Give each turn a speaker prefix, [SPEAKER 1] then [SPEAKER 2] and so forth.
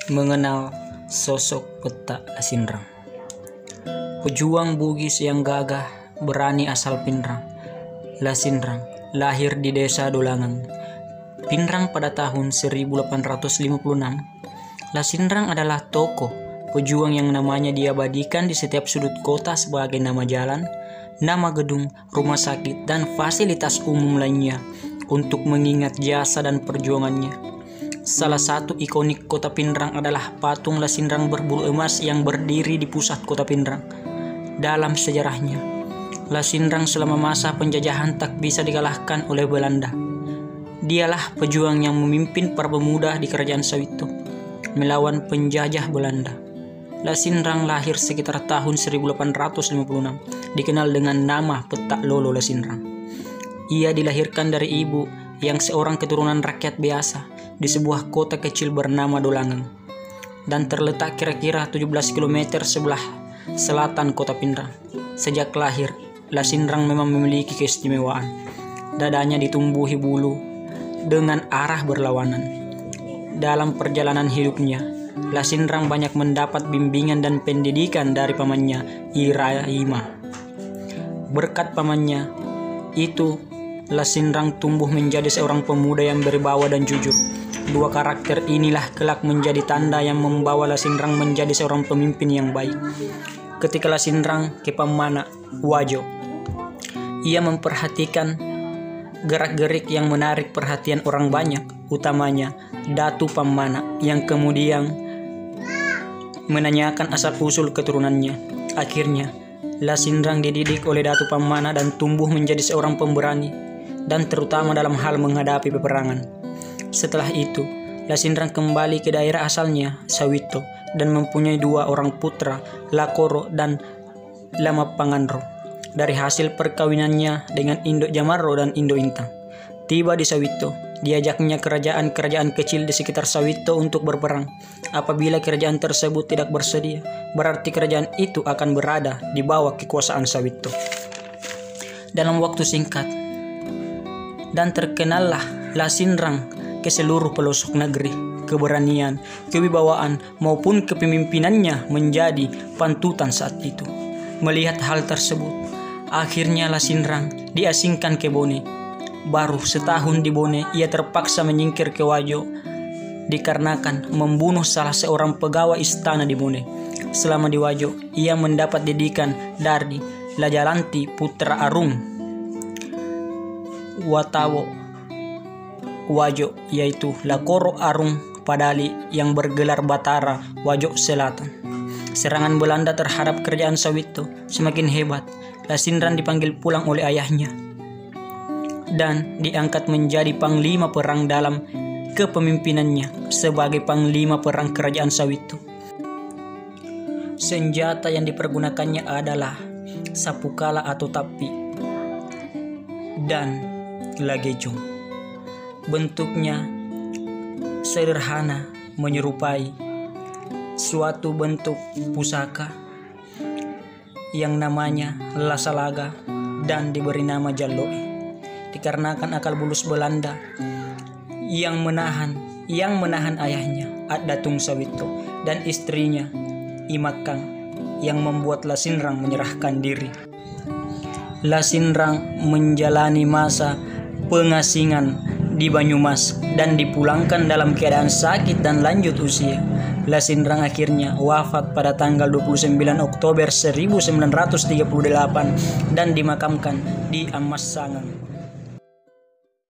[SPEAKER 1] Mengenal sosok Peta Lasinrang. Pejuang Bugis yang gagah, berani asal Pinrang. Lasinrang lahir di desa Dolangan, Pinrang pada tahun 1856. Lasinrang adalah tokoh pejuang yang namanya diabadikan di setiap sudut kota sebagai nama jalan, nama gedung, rumah sakit, dan fasilitas umum lainnya untuk mengingat jasa dan perjuangannya. Salah satu ikonik kota Pinrang adalah patung Lasinrang berbulu emas yang berdiri di pusat kota Pinrang. Dalam sejarahnya, Lasinrang selama masa penjajahan tak bisa dikalahkan oleh Belanda. Dialah pejuang yang memimpin para pemuda di Kerajaan Sawito melawan penjajah Belanda. Lasinrang lahir sekitar tahun 1856, dikenal dengan nama Peta Lolo Lasinrang. Ia dilahirkan dari ibu yang seorang keturunan rakyat biasa di sebuah kota kecil bernama Dolangan dan terletak kira-kira 17 km sebelah selatan kota Pinrang. Sejak lahir, Lasinrang memang memiliki keistimewaan. Dadanya ditumbuhi bulu dengan arah berlawanan. Dalam perjalanan hidupnya, Lasinrang banyak mendapat bimbingan dan pendidikan dari pamannya Iraima. Berkat pamannya itu, Lasinrang tumbuh menjadi seorang pemuda yang berwibawa dan jujur. Dua karakter inilah kelak menjadi tanda yang membawa Lasinrang menjadi seorang pemimpin yang baik. Ketika Lasinrang ke Pamana, Wajo, ia memperhatikan gerak-gerik yang menarik perhatian orang banyak, utamanya Datu Pamana yang kemudian menanyakan asal-usul keturunannya. Akhirnya, Lasinrang dididik oleh Datu Pamana dan tumbuh menjadi seorang pemberani dan terutama dalam hal menghadapi peperangan. Setelah itu, Lasinrang kembali ke daerah asalnya, Sawito, dan mempunyai dua orang putra, Lakoro dan Lamapanganro. Dari hasil perkawinannya dengan Indo Jamarro dan Indo Intang. Tiba di Sawito, diajaknya kerajaan-kerajaan kecil di sekitar Sawito untuk berperang. Apabila kerajaan tersebut tidak bersedia, berarti kerajaan itu akan berada di bawah kekuasaan Sawito. Dalam waktu singkat, dan terkenallah Lasinrang ke seluruh pelosok negeri. Keberanian, kewibawaan maupun kepemimpinannya menjadi pantutan saat itu. Melihat hal tersebut, akhirnya Lasinrang diasingkan ke Bone. Baru setahun di Bone, ia terpaksa menyingkir ke Wajo dikarenakan membunuh salah seorang pegawai istana di Bone. Selama di Wajo, ia mendapat didikan dari Lajalanti putra Arung Watawo Wajo, yaitu Lakoro Arung Padali yang bergelar Batara Wajo Selatan. Serangan Belanda terhadap kerajaan Sawito semakin hebat. Lasinrang dipanggil pulang oleh ayahnya dan diangkat menjadi panglima perang dalam kepemimpinannya sebagai panglima perang kerajaan Sawito. Senjata yang dipergunakannya adalah sapukala atau tapi dan lagejong. Bentuknya sederhana, menyerupai suatu bentuk pusaka yang namanya lasalaga dan diberi nama Jalloe dikarenakan akal bulus Belanda yang menahan ayahnya Datung Sawito dan istrinya Imakang yang membuat Lasinrang menyerahkan diri. Lasinrang menjalani masa pengasingan di Banyumas dan dipulangkan dalam keadaan sakit dan lanjut usia. Lasinrang akhirnya wafat pada tanggal 29 Oktober 1938 dan dimakamkan di Amassangan.